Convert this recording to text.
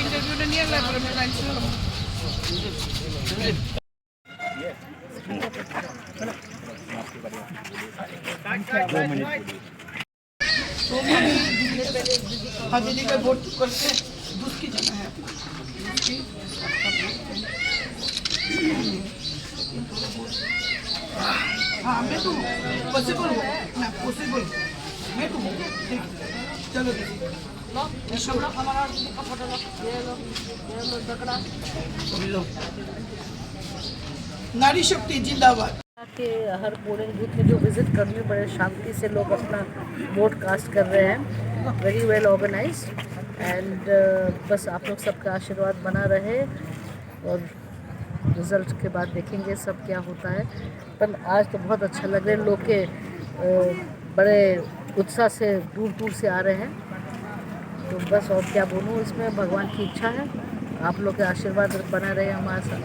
इंटरव्यूটা নিয়ে গেলে পরে লাইন ছিল না हाजिरी का वोट करके दुष्की जाना है अपना हाँ मैं तो पॉसिबल हूँ मैं पॉसिबल मैं तो हूँ चलो नारी शक्ति जिंदाबाद के हर पोलिंग बूथ में जो विजिट करने बड़े शांति से लोग अपना वोट कास्ट कर रहे हैं। वेरी वेल ऑर्गेनाइज्ड एंड बस आप लोग सबका आशीर्वाद बना रहे और रिजल्ट के बाद देखेंगे सब क्या होता है। पर आज तो बहुत अच्छा लग रहा है, लोग के बड़े उत्साह से दूर दूर से आ रहे हैं। तो बस और क्या बोलूँ, इसमें भगवान की इच्छा है, आप लोग के आशीर्वाद बना रहे हमारे साथ।